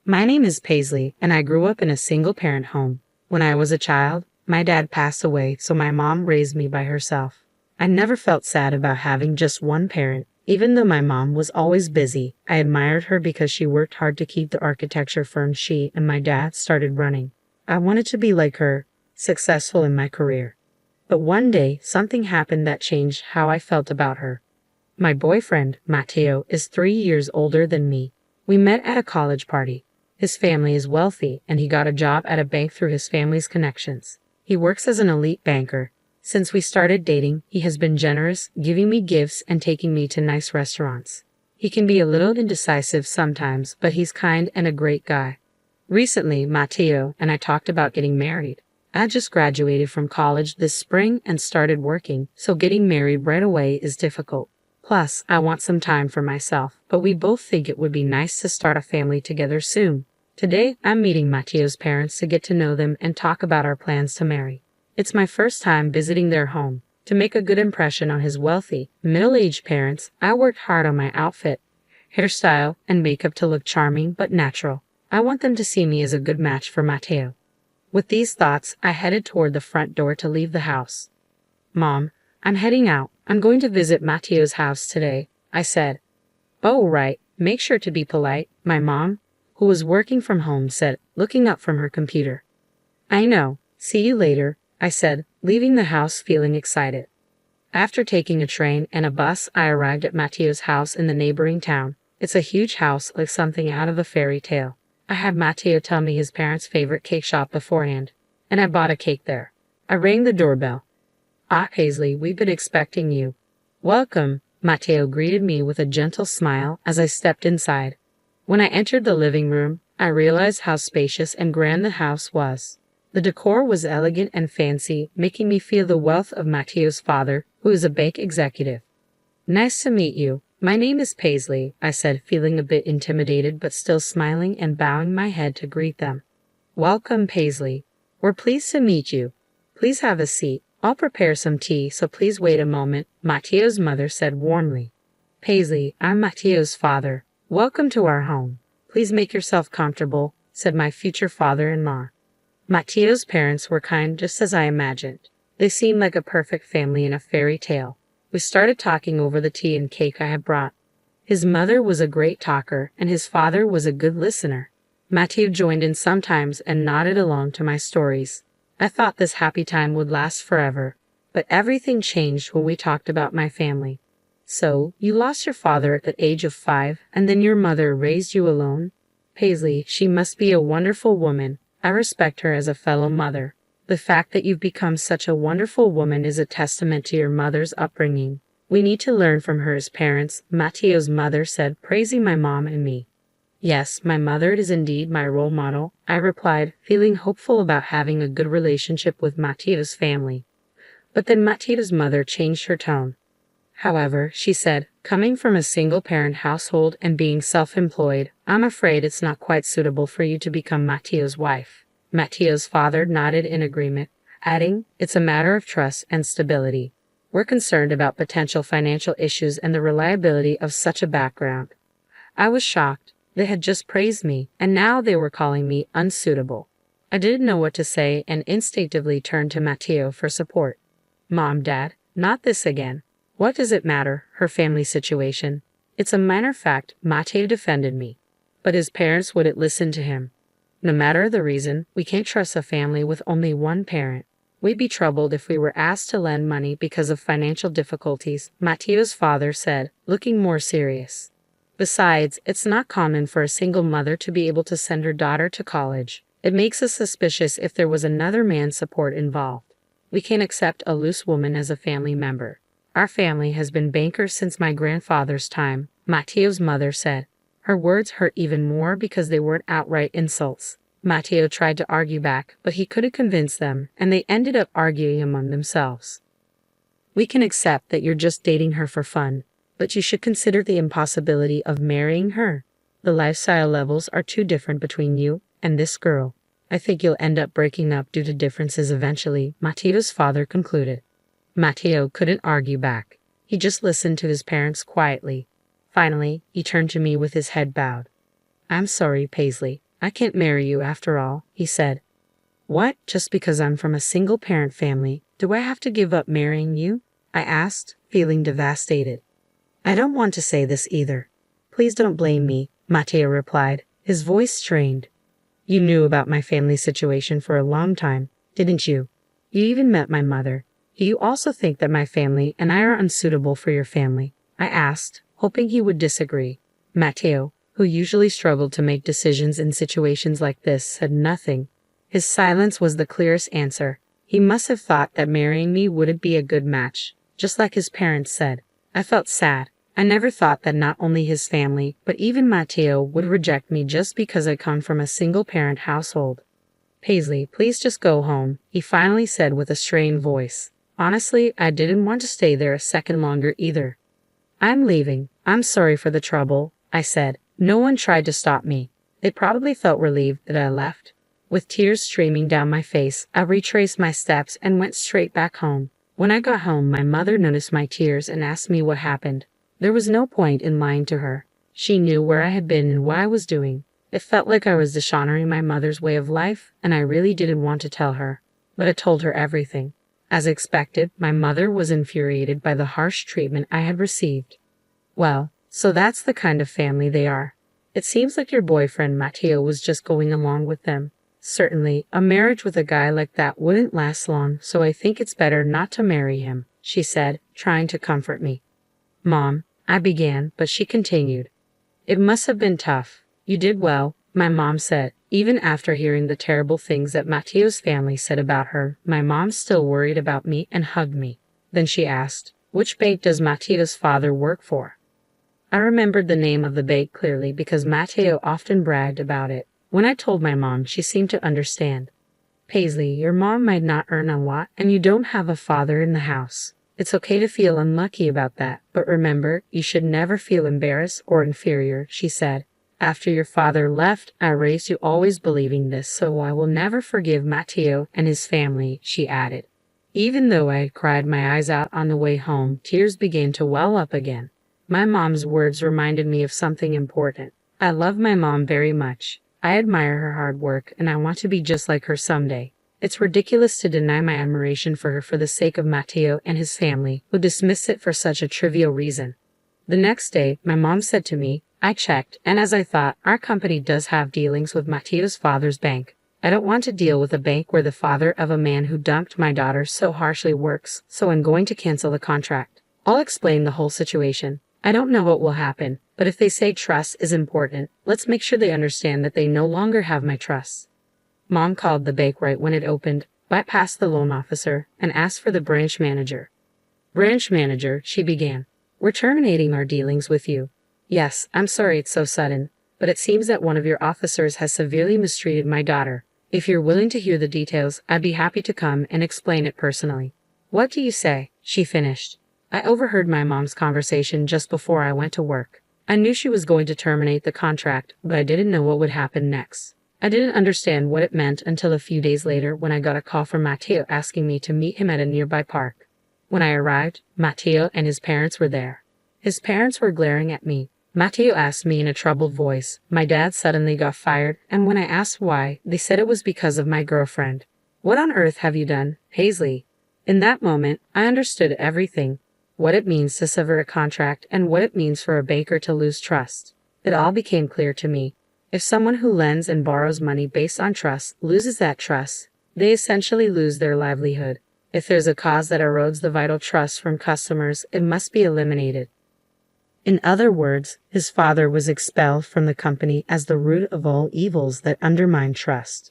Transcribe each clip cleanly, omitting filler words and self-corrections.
My name is Paisley, and I grew up in a single-parent home. When I was a child, my dad passed away, so my mom raised me by herself. I never felt sad about having just one parent. Even though my mom was always busy, I admired her because she worked hard to keep the architecture firm she and my dad started running. I wanted to be like her, successful in my career. But one day, something happened that changed how I felt about her. My boyfriend, Matteo, is 3 years older than me. We met at a college party. His family is wealthy, and he got a job at a bank through his family's connections. He works as an elite banker. Since we started dating, he has been generous, giving me gifts and taking me to nice restaurants. He can be a little indecisive sometimes, but he's kind and a great guy. Recently, Matteo and I talked about getting married. I just graduated from college this spring and started working, so getting married right away is difficult. Plus, I want some time for myself, but we both think it would be nice to start a family together soon. Today, I'm meeting Matteo's parents to get to know them and talk about our plans to marry. It's my first time visiting their home. To make a good impression on his wealthy, middle-aged parents, I worked hard on my outfit, hairstyle, and makeup to look charming but natural. I want them to see me as a good match for Matteo. With these thoughts, I headed toward the front door to leave the house. "Mom, I'm heading out. I'm going to visit Matteo's house today," I said. "Oh, right. Make sure to be polite," my mom, who was working from home, said, looking up from her computer. "I know. See you later," I said, leaving the house feeling excited. After taking a train and a bus, I arrived at Matteo's house in the neighboring town. It's a huge house like something out of a fairy tale. I had Matteo tell me his parents' favorite cake shop beforehand, and I bought a cake there. I rang the doorbell. "Ah, Paisley, we've been expecting you." "Welcome," Matteo greeted me with a gentle smile as I stepped inside. When I entered the living room, I realized how spacious and grand the house was. The decor was elegant and fancy, making me feel the wealth of Matteo's father, who is a bank executive. "Nice to meet you. My name is Paisley," I said, feeling a bit intimidated but still smiling and bowing my head to greet them. "Welcome, Paisley. We're pleased to meet you. Please have a seat. I'll prepare some tea, so please wait a moment," Matteo's mother said warmly. "Paisley, I'm Matteo's father. Welcome to our home. Please make yourself comfortable," said my future father-in-law. Matteo's parents were kind just as I imagined. They seemed like a perfect family in a fairy tale. We started talking over the tea and cake I had brought. His mother was a great talker, and his father was a good listener. Matteo joined in sometimes and nodded along to my stories. I thought this happy time would last forever, but everything changed when we talked about my family. "So, you lost your father at the age of 5, and then your mother raised you alone? Paisley, she must be a wonderful woman. I respect her as a fellow mother. The fact that you've become such a wonderful woman is a testament to your mother's upbringing. We need to learn from her as parents," Matteo's mother said, praising my mom and me. "Yes, my mother is indeed my role model," I replied, feeling hopeful about having a good relationship with Matteo's family. But then Matteo's mother changed her tone. "However," she said, "coming from a single-parent household and being self-employed, I'm afraid it's not quite suitable for you to become Matteo's wife." Matteo's father nodded in agreement, adding, "It's a matter of trust and stability. We're concerned about potential financial issues and the reliability of such a background." I was shocked. They had just praised me, and now they were calling me unsuitable. I didn't know what to say and instinctively turned to Matteo for support. "Mom, Dad, not this again. What does it matter, her family situation? It's a minor fact," Matteo defended me. But his parents wouldn't listen to him. "No matter the reason, we can't trust a family with only one parent. We'd be troubled if we were asked to lend money because of financial difficulties," Matteo's father said, looking more serious. "Besides, it's not common for a single mother to be able to send her daughter to college. It makes us suspicious if there was another man's support involved. We can't accept a loose woman as a family member. Our family has been bankers since my grandfather's time," Matteo's mother said. Her words hurt even more because they weren't outright insults. Matteo tried to argue back, but he couldn't convince them, and they ended up arguing among themselves. "We can accept that you're just dating her for fun, but you should consider the impossibility of marrying her. The lifestyle levels are too different between you and this girl. I think you'll end up breaking up due to differences eventually," Matteo's father concluded. Matteo couldn't argue back. He just listened to his parents quietly. Finally, he turned to me with his head bowed. "I'm sorry, Paisley. I can't marry you after all, he said. What? Just because I'm from a single-parent family, do I have to give up marrying you? I asked, feeling devastated. I don't want to say this either. Please don't blame me, Matteo replied, his voice strained. You knew about my family situation for a long time, didn't you? You even met my mother. Do you also think that my family and I are unsuitable for your family? I asked, hoping he would disagree. Matteo, who usually struggled to make decisions in situations like this, said nothing. His silence was the clearest answer. He must have thought that marrying me wouldn't be a good match, just like his parents said. I felt sad. I never thought that not only his family, but even Matteo would reject me just because I come from a single-parent household. Paisley, please just go home, he finally said with a strained voice. Honestly, I didn't want to stay there a second longer either. I'm leaving. I'm sorry for the trouble, I said. No one tried to stop me. They probably felt relieved that I left. With tears streaming down my face, I retraced my steps and went straight back home. When I got home, my mother noticed my tears and asked me what happened. There was no point in lying to her. She knew where I had been and what I was doing. It felt like I was dishonoring my mother's way of life, and I really didn't want to tell her. But I told her everything. As expected, my mother was infuriated by the harsh treatment I had received. Well, so that's the kind of family they are. It seems like your boyfriend Matteo was just going along with them. Certainly, a marriage with a guy like that wouldn't last long, so I think it's better not to marry him, she said, trying to comfort me. Mom, I began, but she continued. It must have been tough. You did well, my mom said. Even after hearing the terrible things that Matteo's family said about her, my mom still worried about me and hugged me. Then she asked, which bank does Matteo's father work for? I remembered the name of the bank clearly because Matteo often bragged about it. When I told my mom, she seemed to understand. Paisley, your mom might not earn a lot, and you don't have a father in the house. It's okay to feel unlucky about that, but remember, you should never feel embarrassed or inferior, she said. After your father left, I raised you always believing this, so I will never forgive Matteo and his family, she added. Even though I had cried my eyes out on the way home, tears began to well up again. My mom's words reminded me of something important. I love my mom very much. I admire her hard work, and I want to be just like her someday. It's ridiculous to deny my admiration for her for the sake of Matteo and his family, who dismiss it for such a trivial reason. The next day, my mom said to me, I checked, and as I thought, our company does have dealings with Matteo's father's bank. I don't want to deal with a bank where the father of a man who dumped my daughter so harshly works, so I'm going to cancel the contract. I'll explain the whole situation. I don't know what will happen, but if they say trust is important, let's make sure they understand that they no longer have my trust. Mom called the bank right when it opened, bypassed the loan officer, and asked for the branch manager. Branch manager, she began. We're terminating our dealings with you. Yes, I'm sorry it's so sudden, but it seems that one of your officers has severely mistreated my daughter. If you're willing to hear the details, I'd be happy to come and explain it personally. What do you say? She finished. I overheard my mom's conversation just before I went to work. I knew she was going to terminate the contract, but I didn't know what would happen next. I didn't understand what it meant until a few days later when I got a call from Matteo asking me to meet him at a nearby park. When I arrived, Matteo and his parents were there. His parents were glaring at me. Matteo asked me in a troubled voice. My dad suddenly got fired, and when I asked why, they said it was because of my girlfriend. What on earth have you done, Paisley? In that moment, I understood everything. What it means to sever a contract and what it means for a banker to lose trust. It all became clear to me. If someone who lends and borrows money based on trust loses that trust, they essentially lose their livelihood. If there's a cause that erodes the vital trust from customers, it must be eliminated. In other words, his father was expelled from the company as the root of all evils that undermine trust.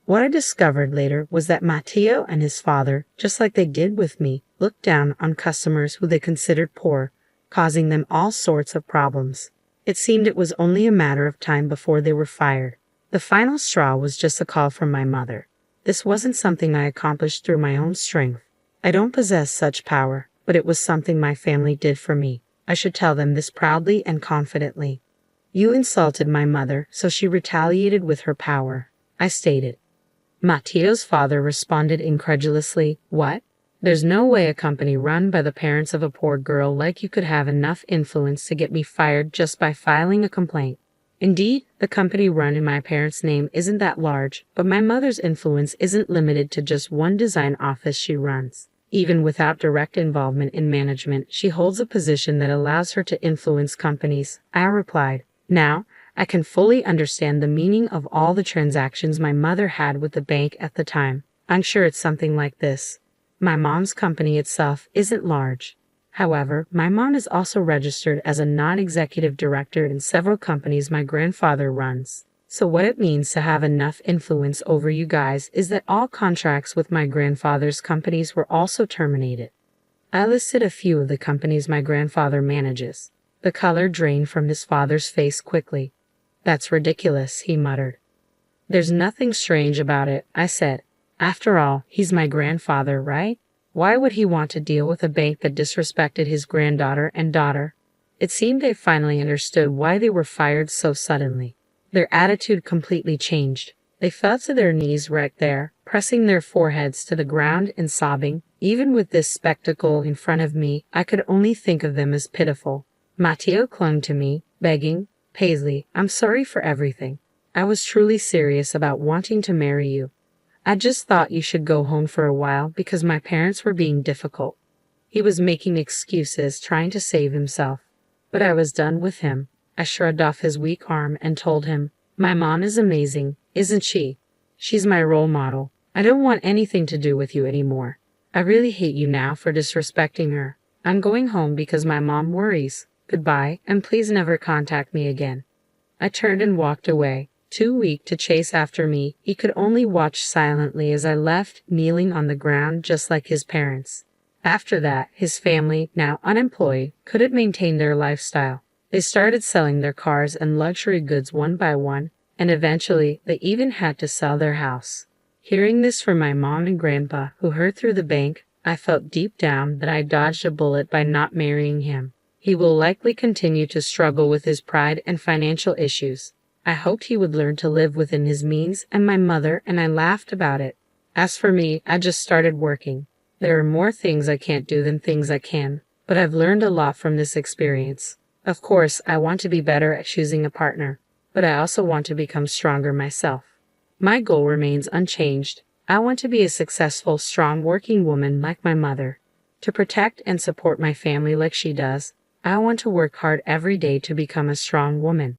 What I discovered later was that Matteo and his father, just like they did with me, looked down on customers who they considered poor, causing them all sorts of problems. It seemed it was only a matter of time before they were fired. The final straw was just a call from my mother. This wasn't something I accomplished through my own strength. I don't possess such power, but it was something my family did for me. I should tell them this proudly and confidently. You insulted my mother, so she retaliated with her power, I stated. Matteo's father responded incredulously, What? There's no way a company run by the parents of a poor girl like you could have enough influence to get me fired just by filing a complaint. Indeed, The company run in my parents' name isn't that large, but my mother's influence isn't limited to just one design office she runs. Even without direct involvement in management, she holds a position that allows her to influence companies. I replied, now, I can fully understand the meaning of all the transactions my mother had with the bank at the time. I'm sure it's something like this. My mom's company itself isn't large. However, my mom is also registered as a non-executive director in several companies my grandfather runs. So what it means to have enough influence over you guys is that all contracts with my grandfather's companies were also terminated. I listed a few of the companies my grandfather manages. The color drained from his father's face quickly. That's ridiculous, he muttered. There's nothing strange about it, I said. After all, he's my grandfather, right? Why would he want to deal with a bank that disrespected his granddaughter and daughter? It seemed they finally understood why they were fired so suddenly. Their attitude completely changed. They fell to their knees right there, pressing their foreheads to the ground and sobbing. Even with this spectacle in front of me, I could only think of them as pitiful. Matteo clung to me, begging, Paisley, I'm sorry for everything. I was truly serious about wanting to marry you. I just thought you should go home for a while because my parents were being difficult. He was making excuses, trying to save himself. But I was done with him. I shrugged off his weak arm and told him, my mom is amazing, isn't she? She's my role model. I don't want anything to do with you anymore. I really hate you now for disrespecting her. I'm going home because my mom worries. Goodbye, and please never contact me again. I turned and walked away. Too weak to chase after me, he could only watch silently as I left, kneeling on the ground just like his parents. After that, his family, now unemployed, couldn't maintain their lifestyle. They started selling their cars and luxury goods one by one, and eventually they even had to sell their house. Hearing this from my mom and grandpa, who heard through the bank, I felt deep down that I dodged a bullet by not marrying him. He will likely continue to struggle with his pride and financial issues. I hoped he would learn to live within his means, and my mother and I laughed about it. As for me, I just started working. There are more things I can't do than things I can, but I've learned a lot from this experience. Of course, I want to be better at choosing a partner, but I also want to become stronger myself. My goal remains unchanged. I want to be a successful, strong working woman like my mother. To protect and support my family like she does, I want to work hard every day to become a strong woman.